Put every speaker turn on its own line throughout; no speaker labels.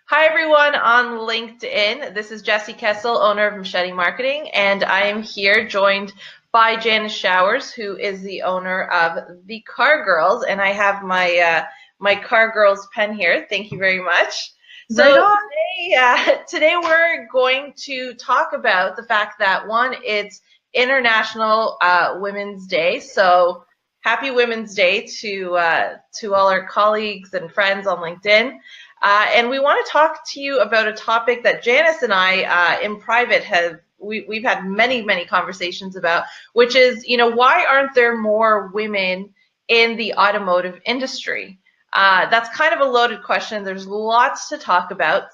Hi everyone on LinkedIn. This is Jessi Kessel, owner of Machete Marketing, and I am here joined by Janis Showers, who is the owner of the Car Girls, and I have my Car Girls pen here. Thank you very much.
Right
So
on.
today we're going to talk about the fact that one, it's International Women's Day, so happy Women's Day to all our colleagues and friends on LinkedIn. And we want to talk to you about a topic that Janis and I, in private, we've had many conversations about, which is, why aren't there more women in the automotive industry? That's kind of a loaded question. There's lots to talk about.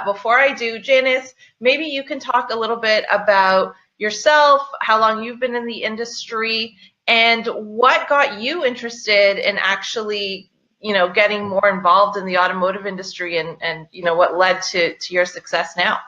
Before I do, Janis, maybe you can talk a little bit about yourself, how long you've been in the industry, and what got you interested in actually getting more involved in the automotive industry and what led to your success now.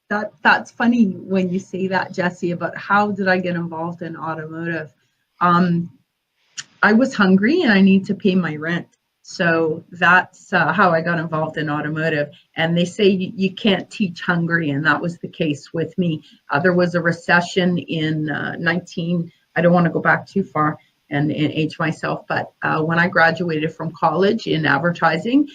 That's funny when you say that, Jessi, about how did I get involved in automotive. I was hungry and I need to pay my rent. So that's how I got involved in automotive. And they say you can't teach hungry, and that was the case with me. There was a recession in I don't want to go back too far and age myself, but when I graduated from college in advertising,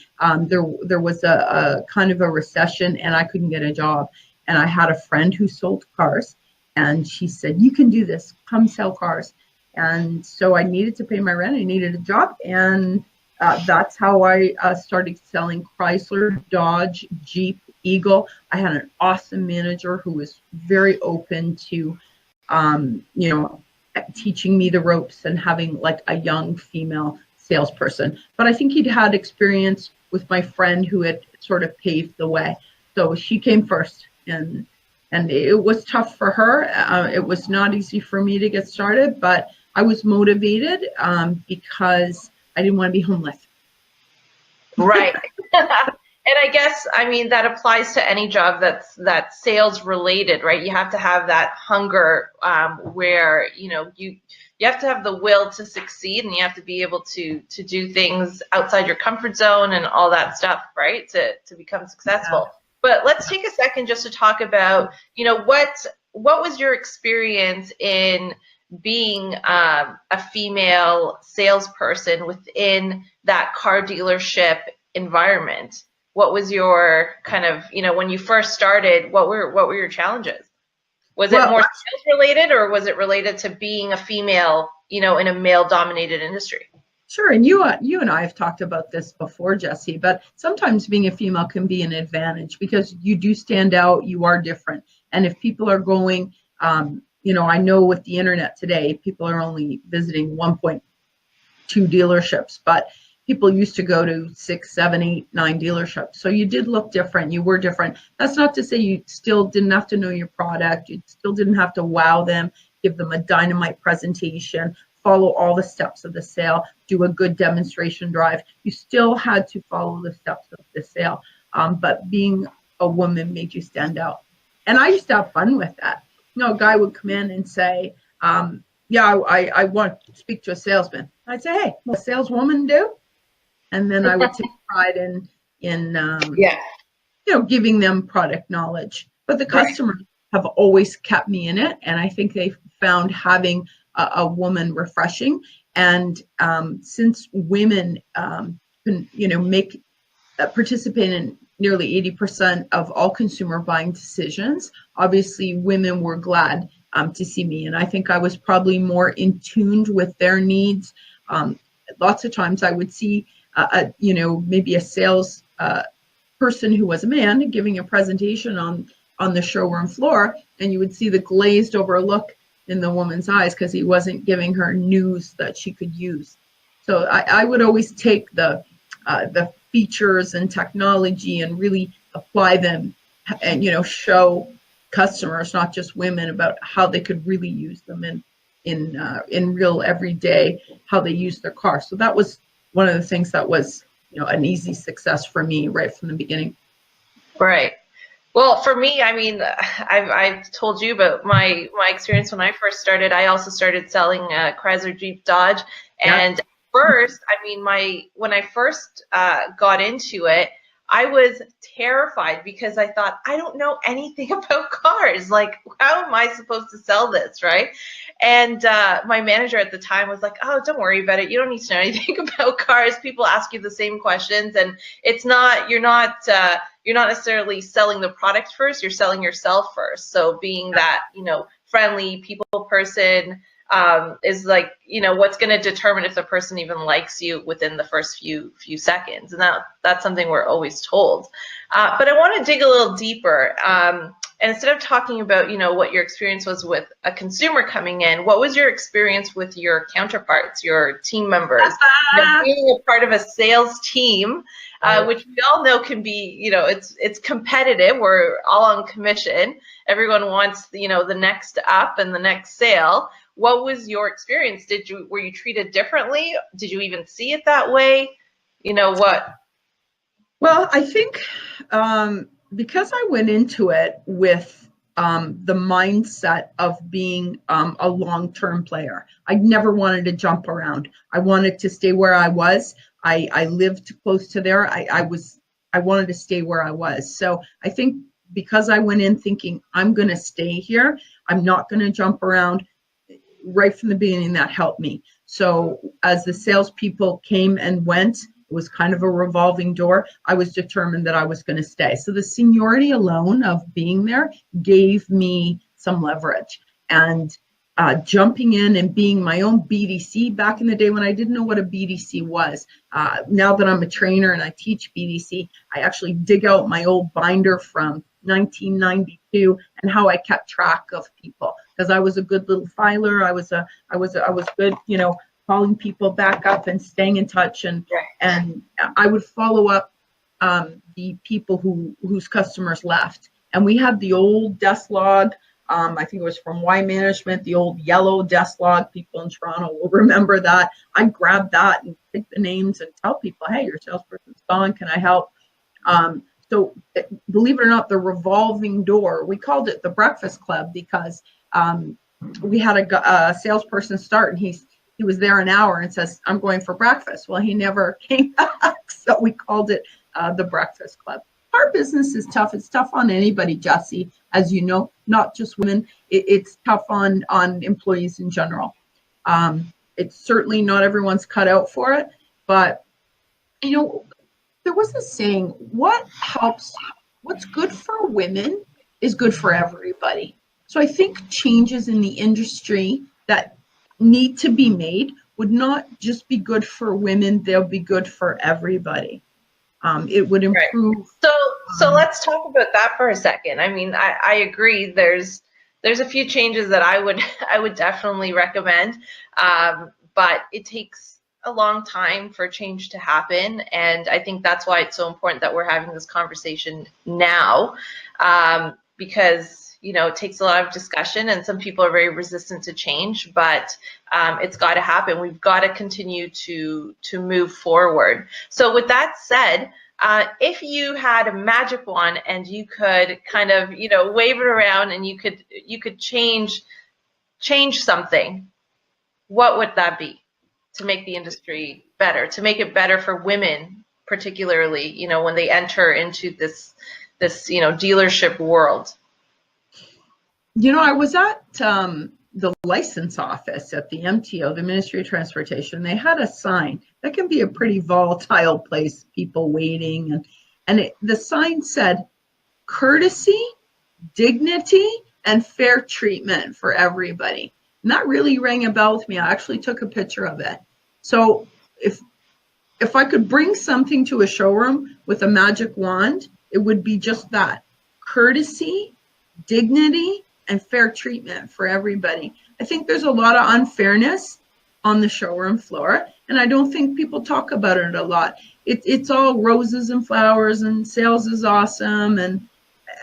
there was a kind of a recession and I couldn't get a job. And I had a friend who sold cars, and she said, "You can do this, come sell cars." And so I needed to pay my rent, I needed a job, and that's how I started selling Chrysler, Dodge, Jeep, Eagle. I had an awesome manager who was very open to, teaching me the ropes and having like a young female salesperson. But I think he'd had experience with my friend who had sort of paved the way. So she came first, and it was tough for her. It was not easy for me to get started, but I was motivated because I didn't want to be homeless.
Right. And I guess, that applies to any job that's sales related, right? You have to have that hunger where, you have to have the will to succeed, and you have to be able to do things outside your comfort zone and all that stuff, right? To become successful. Yeah. But let's take a second just to talk about, what was your experience in being a female salesperson within that car dealership environment? What was your kind of, when you first started, what were your challenges? Was it more sales related, or was it related to being a female, in a male dominated industry?
Sure. And you and I have talked about this before, Jessi, but sometimes being a female can be an advantage because you do stand out, you are different. And if people are going, I know with the internet today, people are only visiting 1.2 dealerships, but people used to go to 6, 7, 8, 9 dealerships. So you did look different. You were different. That's not to say you still didn't have to know your product. You still didn't have to wow them, give them a dynamite presentation, follow all the steps of the sale, do a good demonstration drive. You still had to follow the steps of the sale. But being a woman made you stand out. And I used to have fun with that. A guy would come in and say, I want to speak to a salesman. I'd say, hey, what a saleswoman do? And then I would take pride in giving them product knowledge. But the customers have always kept me in it, and I think they found having a woman refreshing. And since women can participate in nearly 80% of all consumer buying decisions, obviously women were glad to see me, and I think I was probably more in tune with their needs. Lots of times I would see maybe a sales person who was a man giving a presentation on the showroom floor, and you would see the glazed over look in the woman's eyes because he wasn't giving her news that she could use. So I would always take the features and technology and really apply them, and show customers, not just women, about how they could really use them in real everyday, how they use their car. So that was one of the things that was, an easy success for me right from the beginning.
Right. Well, for me, I've told you about my experience when I first started. I also started selling Chrysler, Jeep, Dodge, and first, when I first got into it, I was terrified because I thought, I don't know anything about cars. Like, how am I supposed to sell this, right? And my manager at the time was like, oh, don't worry about it. You don't need to know anything about cars. People ask you the same questions, and it's not, you're not necessarily selling the product first. You're selling yourself first. So being that, friendly people person, is like, what's going to determine if the person even likes you within the first few seconds. And that's something we're always told. But I want to dig a little deeper. And instead of talking about, what your experience was with a consumer coming in, what was your experience with your counterparts, your team members? Being a part of a sales team, which we all know can be, it's competitive. We're all on commission. Everyone wants, the next up and the next sale. What was your experience? Were you treated differently? Did you even see it that way? What?
Well, I think because I went into it with the mindset of being a long-term player, I never wanted to jump around. I wanted to stay where I was. I lived close to there. I wanted to stay where I was. So I think because I went in thinking I'm going to stay here, I'm not going to jump around. Right from the beginning, that helped me. So as the salespeople came and went, it was kind of a revolving door. I was determined that I was going to stay. So the seniority alone of being there gave me some leverage. And jumping in and being my own BDC back in the day when I didn't know what a BDC was. Now that I'm a trainer and I teach BDC, I actually dig out my old binder from 1992 and how I kept track of people, because I was a good little filer. I was good, calling people back up and staying in touch, and I would follow up the people whose customers left. And we had the old desk log. I think it was from Y Management, the old yellow desk log. People in Toronto will remember that. I grabbed that and pick the names and tell people, hey, your salesperson's gone. Can I help? So believe it or not, the revolving door, we called it the Breakfast Club because we had a salesperson start, and he was there an hour and says, I'm going for breakfast. Well, he never came back. So we called it the Breakfast Club. Our business is tough. It's tough on anybody, Jessi, as you know, not just women. It's tough on employees in general. It's certainly not everyone's cut out for it, but there was a saying, what's good for women is good for everybody. So I think changes in the industry that need to be made would not just be good for women, they'll be good for everybody. It would improve.
Right. So let's talk about that for a second. I mean, I agree. There's a few changes that I would definitely recommend, but it takes a long time for change to happen, and I think that's why it's so important that we're having this conversation now, because it takes a lot of discussion, and some people are very resistant to change, but it's got to happen. We've got to continue to move forward. So with that said, if you had a magic wand and you could kind of wave it around and you could change something, what would that be to make the industry better, to make it better for women, particularly when they enter into this dealership world?
I was at the license office at the MTO, the Ministry of Transportation. They had a sign that can be a pretty volatile place, people waiting, and the sign said, courtesy, dignity, and fair treatment for everybody. And that really rang a bell with me. I actually took a picture of it. So if I could bring something to a showroom with a magic wand, it would be just that: courtesy, dignity, and fair treatment for everybody. I think there's a lot of unfairness on the showroom floor, and I don't think people talk about it a lot. It's all roses and flowers and sales is awesome, and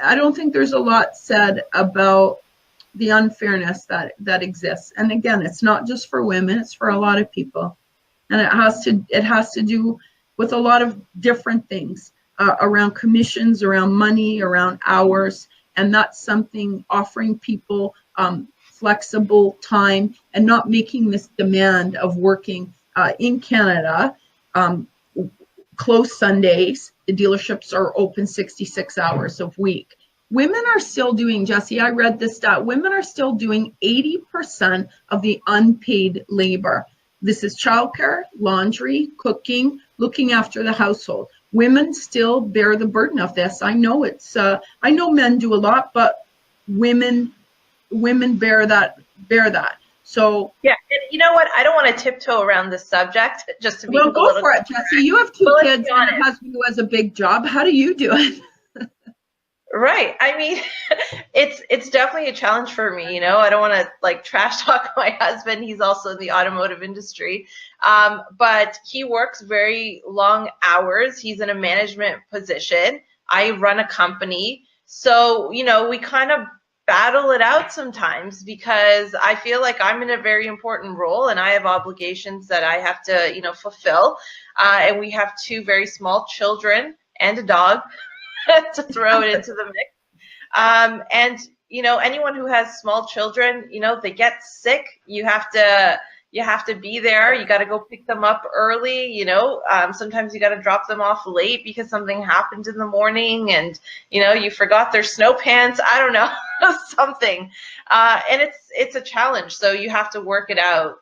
I don't think there's a lot said about the unfairness that exists. And again, it's not just for women, it's for a lot of people. And it has to do with a lot of different things around commissions, around money, around hours. And that's something, offering people flexible time and not making this demand of working in Canada, close Sundays, the dealerships are open 66 hours a week. Women are still doing, Jessi, I read this stat, women are still doing 80% of the unpaid labor. This is childcare, laundry, cooking, looking after the household. Women still bear the burden of this. I know I know men do a lot, but women bear that. So
yeah, and you know what? I don't want to tiptoe around this subject, just to be
well,
a
go
little
for it, Jessi. You have two kids and a husband who has a big job. How do you do it?
Right. I mean, it's definitely a challenge for me. I don't want to like trash talk my husband. He's also in the automotive industry, but he works very long hours. He's in a management position. I run a company, so we kind of battle it out sometimes because I feel like I'm in a very important role and I have obligations that I have to fulfill. And we have two very small children and a dog. To throw it into the mix. And anyone who has small children, they get sick. You have to be there. You got to go pick them up early. Sometimes you got to drop them off late because something happened in the morning, and you forgot their snow pants. I don't know, something. And it's a challenge. So you have to work it out.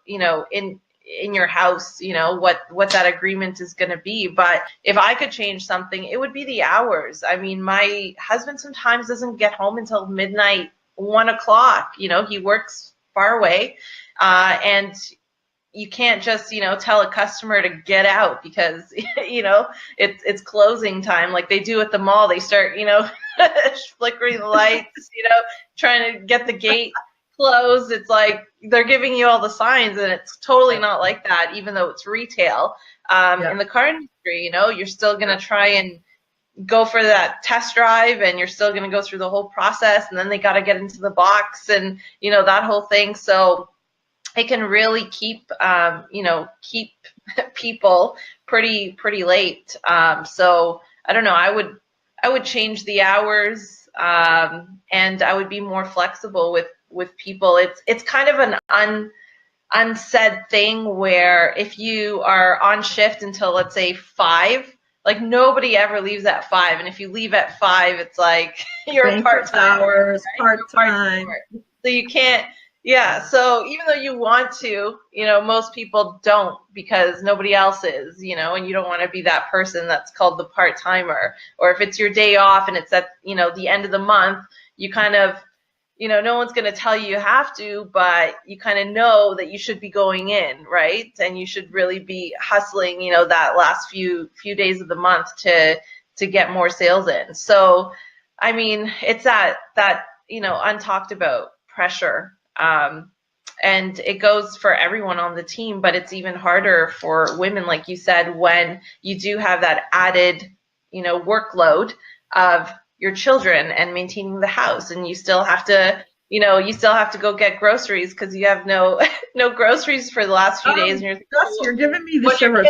In your house, what that agreement is going to be. But if I could change something, it would be the hours. I mean, my husband sometimes doesn't get home until midnight, 1 o'clock. He works far away, and you can't just tell a customer to get out because it's closing time like they do at the mall. They start flickering the lights, trying to get the gate closed. It's like they're giving you all the signs, and it's totally not like that, even though it's retail. In the car industry, you're still going to try and go for that test drive, and you're still going to go through the whole process, and then they got to get into the box and that whole thing. So it can really keep people pretty late. So I don't know, I would change the hours, and I would be more flexible with people. It's kind of an unsaid thing where if you are on shift until, let's say, 5, like nobody ever leaves at 5, and if you leave at 5, it's like you're part-time
hours, right? Part-time.
So you can't. Yeah, so even though you want to, most people don't because nobody else is, and you don't want to be that person that's called the part-timer. Or if it's your day off and it's at, the end of the month, you kind of, no one's going to tell you have to, but you kind of know that you should be going in, right? And you should really be hustling, that last few days of the month to get more sales in. So, I mean, it's that untalked about pressure. And it goes for everyone on the team, but it's even harder for women, like you said, when you do have that added, workload of your children and maintaining the house, and you still have to, go get groceries because you have no groceries for the last few days. And
you're giving me the shivers.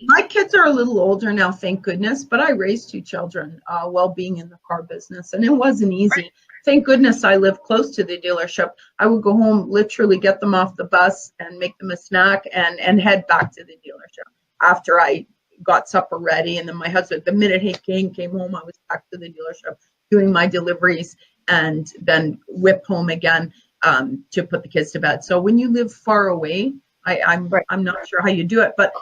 My kids are a little older now, thank goodness, but I raised 2 children while being in the car business, and it wasn't easy. Right. Thank goodness I live close to the dealership. I would go home, literally get them off the bus and make them a snack and head back to the dealership after I got supper ready. And then my husband, the minute he came home, I was back to the dealership doing my deliveries and then whip home again to put the kids to bed. So when you live far away, I'm not sure how you do it, but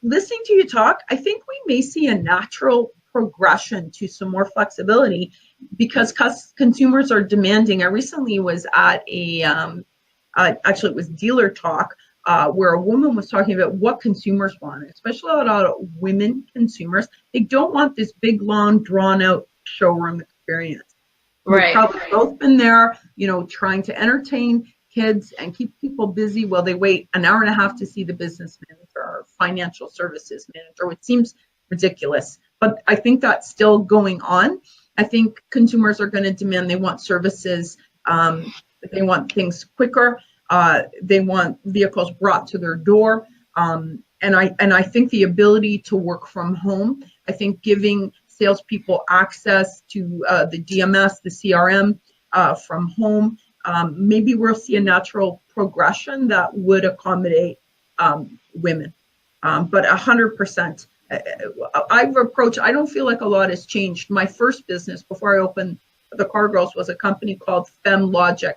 listening to you talk, I think we may see a natural progression to some more flexibility because consumers are demanding. I recently was at actually it was Dealer Talk, where a woman was talking about what consumers want, especially a lot of women consumers. They don't want this big, long, drawn-out showroom experience.
Right.
We've probably both been there, trying to entertain kids and keep people busy while they wait an hour and a half to see the business manager or financial services manager, which seems ridiculous. But I think that's still going on. I think consumers are going to demand, they want services, they want things quicker, they want vehicles brought to their door. And I think the ability to work from home, I think giving salespeople access to the DMS, the CRM from home, maybe we'll see a natural progression that would accommodate women. But 100%, I've approached, I don't feel like a lot has changed. My first business before I opened the Car Girls was a company called Fem Logic,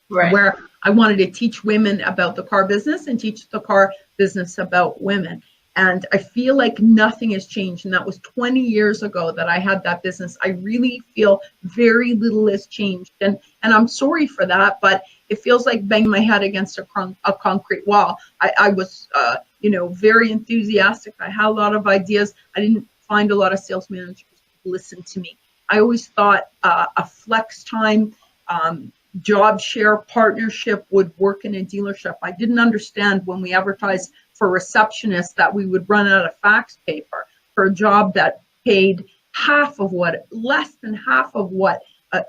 Right.
where I wanted to teach women about the car business and teach the car business about women. And I feel like nothing has changed. And that was 20 years ago that I had that business. I really feel very little has changed. And I'm sorry for that, but it feels like banging my head against a concrete wall. I was, very enthusiastic. I had a lot of ideas. I didn't find a lot of sales managers who listened to me. I always thought a flex time, job share partnership would work in a dealership. I didn't understand when we advertised for receptionists that we would run out of fax paper for a job that paid less than half of what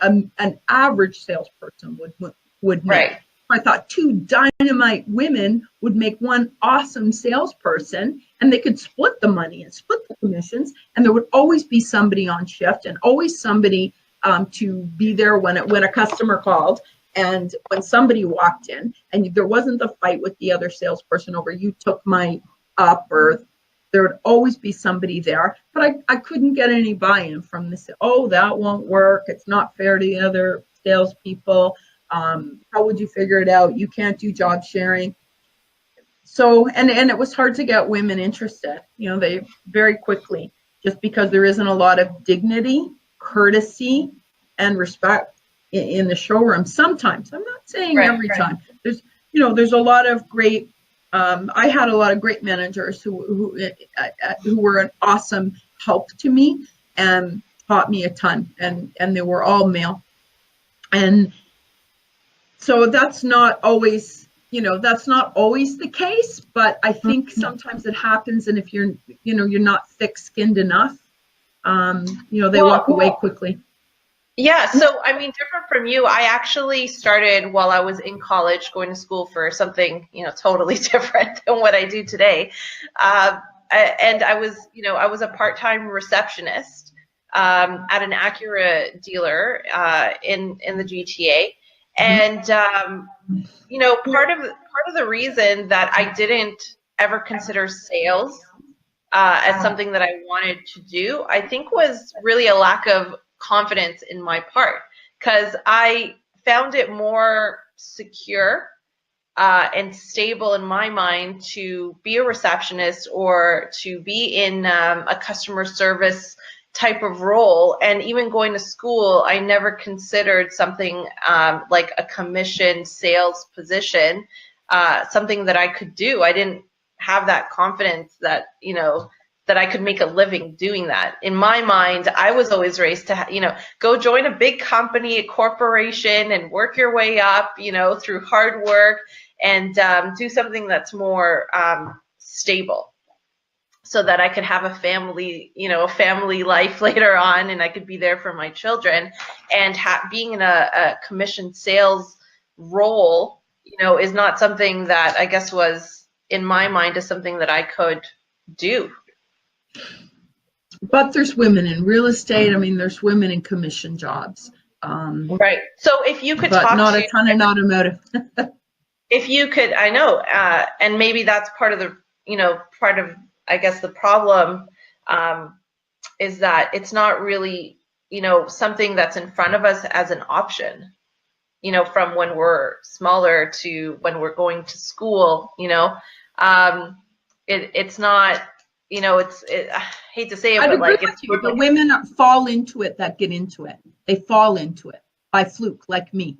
an average salesperson would make.
Right.
I thought two dynamite women would make one awesome salesperson, and they could split the money and split the commissions, and there would always be somebody on shift and always somebody to be there when a customer called, and when somebody walked in, and there wasn't the fight with the other salesperson over you took my up, or there would always be somebody there. But I couldn't get any buy-in from this. Oh, that won't work. It's not fair to the other salespeople. How would you figure it out? You can't do job sharing. So, and it was hard to get women interested. They very quickly, just because there isn't a lot of dignity, courtesy, and respect in the showroom. Sometimes, I'm not saying every time. There's a lot of great. I had a lot of great managers who were an awesome help to me and taught me a ton, and they were all male. And so that's not always the case, but I think sometimes it happens, and if you're not thick-skinned enough, they walk away quickly.
Yeah, so I mean, different from you, I actually started while I was in college, going to school for something, totally different than what I do today. And I was a part-time receptionist at an Acura dealer in the GTA. And part of the reason that I didn't ever consider sales as something that I wanted to do, I think, was really a lack of confidence in my part, because I found it more secure and stable in my mind to be a receptionist or to be in a customer service type of role. And even going to school, I never considered something like a commission sales position something that I could do. I didn't have that confidence that that I could make a living doing that. In my mind, I was always raised to go join a big company, a corporation, and work your way up through hard work, and do something that's more stable, so that I could have a family, a family life later on, and I could be there for my children. And being in a commission sales role, is not something that I guess was in my mind is something that I could do.
But there's women in real estate. I mean, there's women in commission jobs.
Right. So if you could
but
talk
not
to
a ton in automotive.
if you could, I know, and maybe that's part of the, I guess the problem is that it's not really, something that's in front of us as an option, from when we're smaller to when we're going to school, it's not, I hate to say it, but like it's
the women fall into it that get into it. They fall into it by fluke, like me.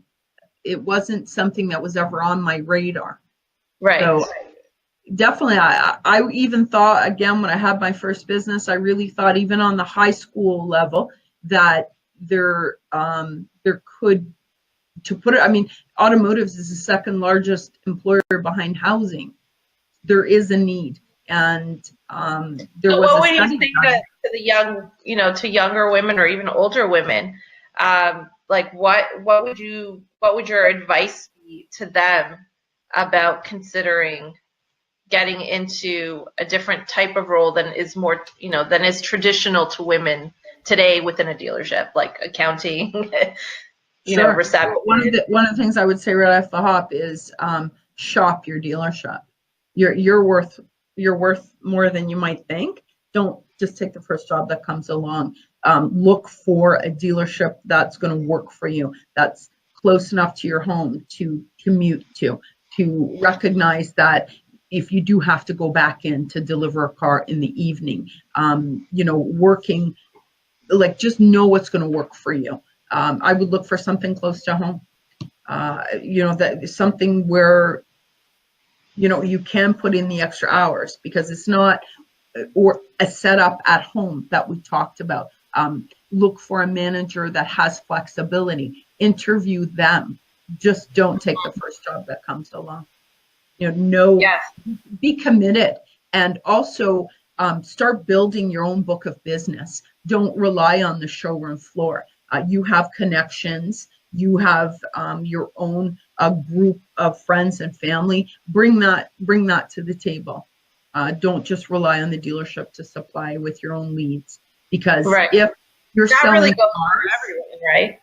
It wasn't something that was ever on my radar.
Right.
So definitely, I even thought, again, when I had my first business, I really thought, even on the high school level, that there could, to put it, I mean, Automotive is the second largest employer behind housing. There is a need. And there
so
was
what
a
would you
study
say to the young, to younger women or even older women? Like what would your advice be to them about considering getting into a different type of role than is more, than is traditional to women today within a dealership, like accounting,
Sure.
reception?
One of the things I would say right off the hop is shop your dealership. You're worth more than you might think. Don't just take the first job that comes along. Look for a dealership that's going to work for you, that's close enough to your home to commute to recognize that if you do have to go back in to deliver a car in the evening, working, like, just know what's going to work for you. I would look for something close to home, that something where, you can put in the extra hours, because it's not, or a setup at home that we talked about. Look for a manager that has flexibility. Interview them. Just don't take the first job that comes along.
Yes.
Be committed, and also start building your own book of business. Don't rely on the showroom floor. You have connections. You have your own group of friends and family. Bring that to the table. Don't just rely on the dealership to supply with your own leads, because if you're
that
selling
really goes
cars,
for everyone, right?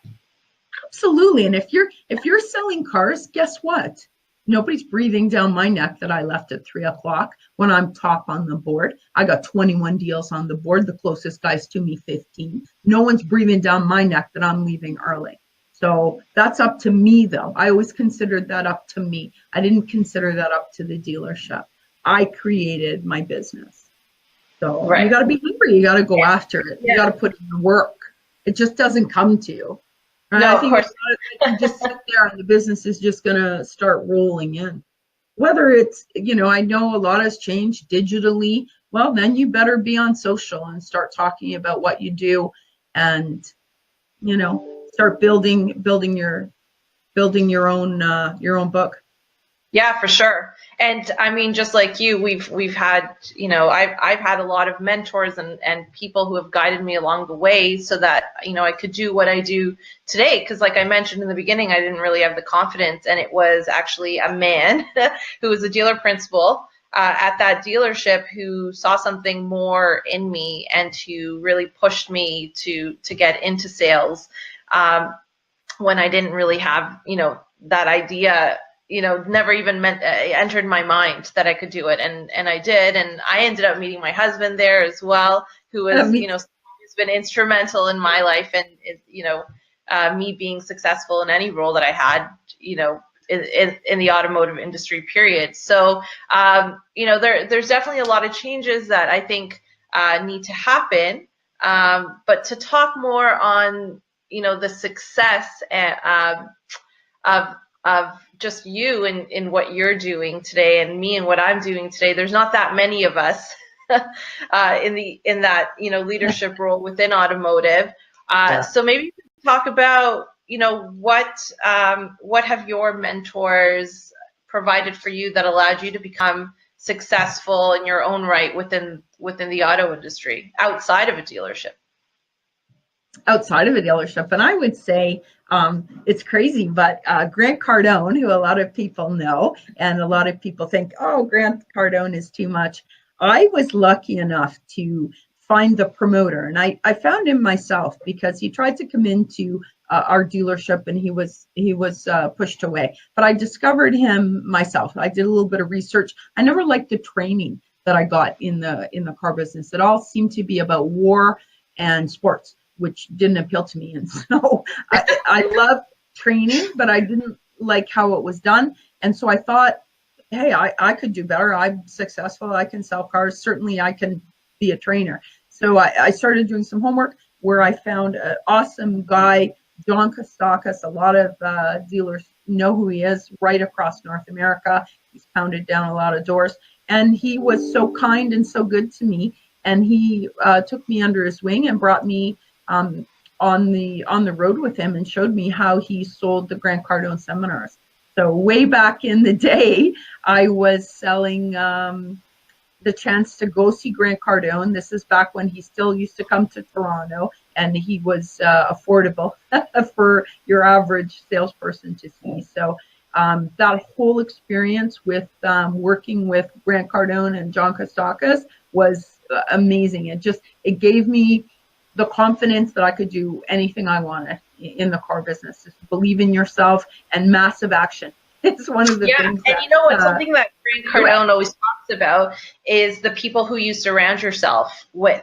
Absolutely. And if you're selling cars, guess what? Nobody's breathing down my neck that I left at 3:00 when I'm top on the board. I got 21 deals on the board. The closest guys to me, 15. No one's breathing down my neck that I'm leaving early. So that's up to me, though. I always considered that up to me. I didn't consider that up to the dealership. I created my business. So you got to be hungry. You got to go after it. You got to put in the work. It just doesn't come to you. Right?
No,
I think
of course.
you just sit there and the business is just going to start rolling in. Whether it's, I know a lot has changed digitally. Well, then you better be on social and start talking about what you do, and, start building your own book.
Yeah, for sure. And I mean, just like you, we've had, I've had a lot of mentors and people who have guided me along the way, so that, I could do what I do today. Because like I mentioned in the beginning, I didn't really have the confidence, and it was actually a man who was a dealer principal at that dealership who saw something more in me and who really pushed me to get into sales when I didn't really have, that idea. Never even entered my mind that I could do it, and I did, and I ended up meeting my husband there as well, who was, who's been instrumental in my life, and me being successful in any role that I had, in the automotive industry, period. So, there's definitely a lot of changes that I think need to happen, but to talk more on, the success of just you in what you're doing today, and me and what I'm doing today. There's not that many of us in that leadership role within automotive. So maybe you can talk about what have your mentors provided for you that allowed you to become successful in your own right within the auto industry, outside of a dealership.
Outside of a dealership. And I would say it's crazy, but Grant Cardone, who a lot of people know, and a lot of people think, oh, Grant Cardone is too much. I was lucky enough to find the promoter, and I found him myself, because he tried to come into our dealership, and he was pushed away. But I discovered him myself. I did a little bit of research. I never liked the training that I got in the car business. It all seemed to be about war and sports, which didn't appeal to me. And so I love training, but I didn't like how it was done. And so I thought, hey, I could do better. I'm successful. I can sell cars. Certainly I can be a trainer. So I started doing some homework, where I found an awesome guy, John Kostakis. A lot of dealers know who he is, right across North America. He's pounded down a lot of doors. And he was so kind and so good to me. And he took me under his wing and brought me on the road with him, and showed me how he sold the Grant Cardone seminars. So way back in the day, I was selling the chance to go see Grant Cardone. This is back when he still used to come to Toronto, and he was affordable for your average salesperson to see. So that whole experience with working with Grant Cardone and John Kostakis was amazing. It gave me the confidence that I could do anything I wanted in the car business. Just believe in yourself, and massive action. It's one of the things
and
that,
you know what? Something that Grant Cardone always talks about is the people who you surround yourself with,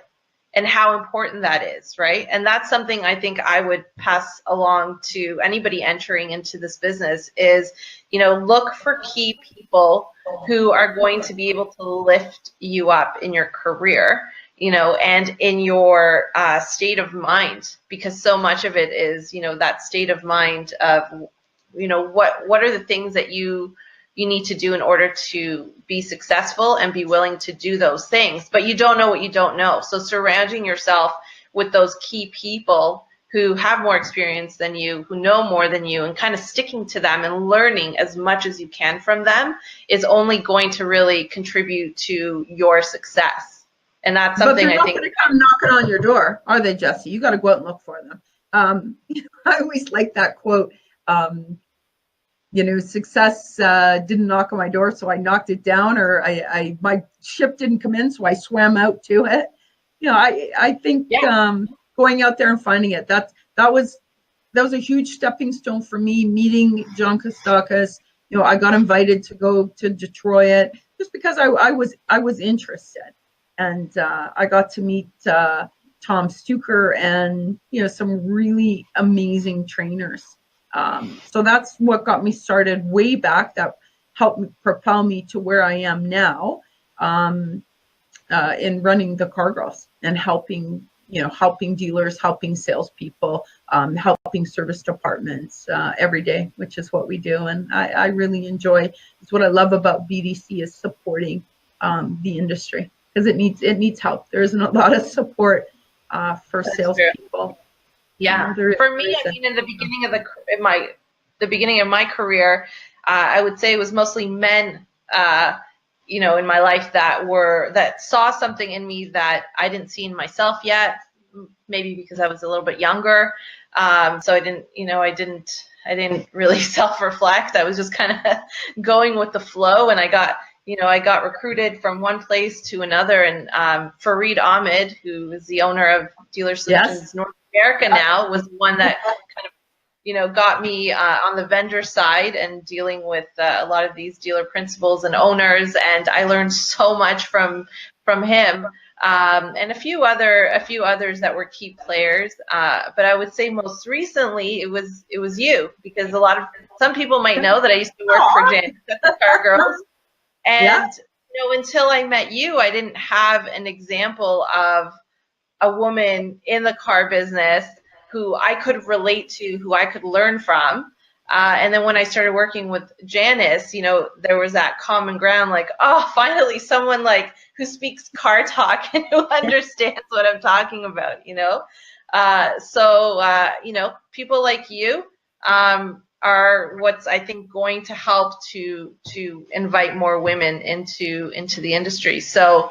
and how important that is, right? And that's something I think I would pass along to anybody entering into this business is, look for key people who are going to be able to lift you up in your career, and in your state of mind, because so much of it is, that state of mind of, what are the things that you need to do in order to be successful and be willing to do those things. But you don't know what you don't know. So surrounding yourself with those key people who have more experience than you, who know more than you, and kind of sticking to them and learning as much as you can from them is only going to really contribute to your success. And that's something I think.
But they're not going to come knocking on your door, are they, Jessi? You got to go out and look for them. I always like that quote. Success didn't knock on my door, so I knocked it down, or my ship didn't come in, so I swam out to it. I think going out there and finding it, that was a huge stepping stone for me, meeting John Kostakis. I got invited to go to Detroit just because I was interested, and I got to meet Tom Stuker and some really amazing trainers. So that's what got me started way back. That helped propel me to where I am now, in running the Car Girls and helping dealers, helping salespeople, helping service departments every day, which is what we do. And I really enjoy. It's what I love about BDC is supporting the industry, because it needs help. There isn't a lot of support for salespeople.
Yeah, for me, I mean, in the beginning of the beginning of my career, I would say it was mostly men, in my life that saw something in me that I didn't see in myself yet. Maybe because I was a little bit younger, so I didn't really self-reflect. I was just kind of going with the flow, and I got recruited from one place to another, and Fareed Ahmed, who is the owner of Dealer Solutions North America now, was one that kind of, got me on the vendor side and dealing with a lot of these dealer principals and owners, and I learned so much from him, and a few others that were key players. But I would say most recently it was you, because some people might know that I used to work for Janis at the Car Girls, and until I met you, I didn't have an example of a woman in the car business who I could relate to, who I could learn from. And then when I started working with Janis, there was that common ground, like, oh, finally someone like who speaks car talk and who understands what I'm talking about, So people like you are what's, I think, going to help to invite more women into the industry. So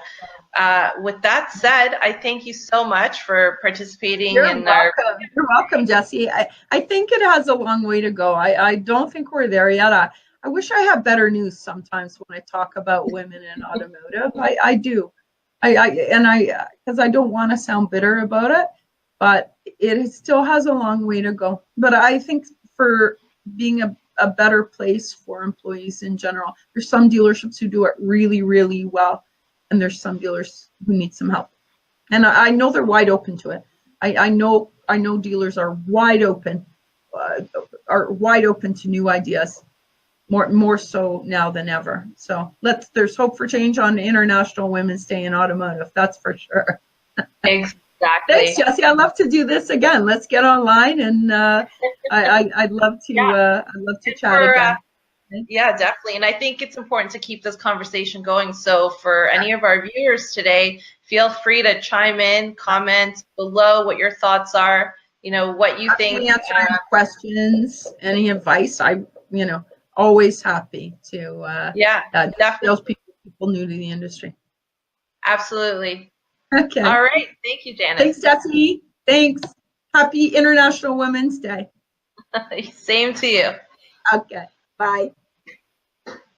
with that said, I thank you so much for participating.
You're welcome, Jessi. I think it has a long way to go. I don't think we're there yet. I wish I had better news sometimes when I talk about women in automotive. I do. Because I don't want to sound bitter about it, but it still has a long way to go. But I think for being a better place for employees in general, there's some dealerships who do it really, really well, and there's some dealers who need some help. And I know they're wide open to it. I know dealers are wide open to new ideas, more so now than ever. So there's hope for change on International Women's Day in Automotive. That's for sure.
Exactly.
Thanks, Jessi. I'd love to do this again. Let's get online, and I'd love to chat again.
Yeah, definitely. And I think it's important to keep this conversation going. So for any of our viewers today, feel free to chime in, comment below what your thoughts are, what you think.
Answer any questions, any advice. Always happy to definitely people new to the industry.
Absolutely.
Okay.
All right. Thank you, Janis.
Thanks, Jessi. Thanks. Happy International Women's Day.
Same to you.
Okay. Bye.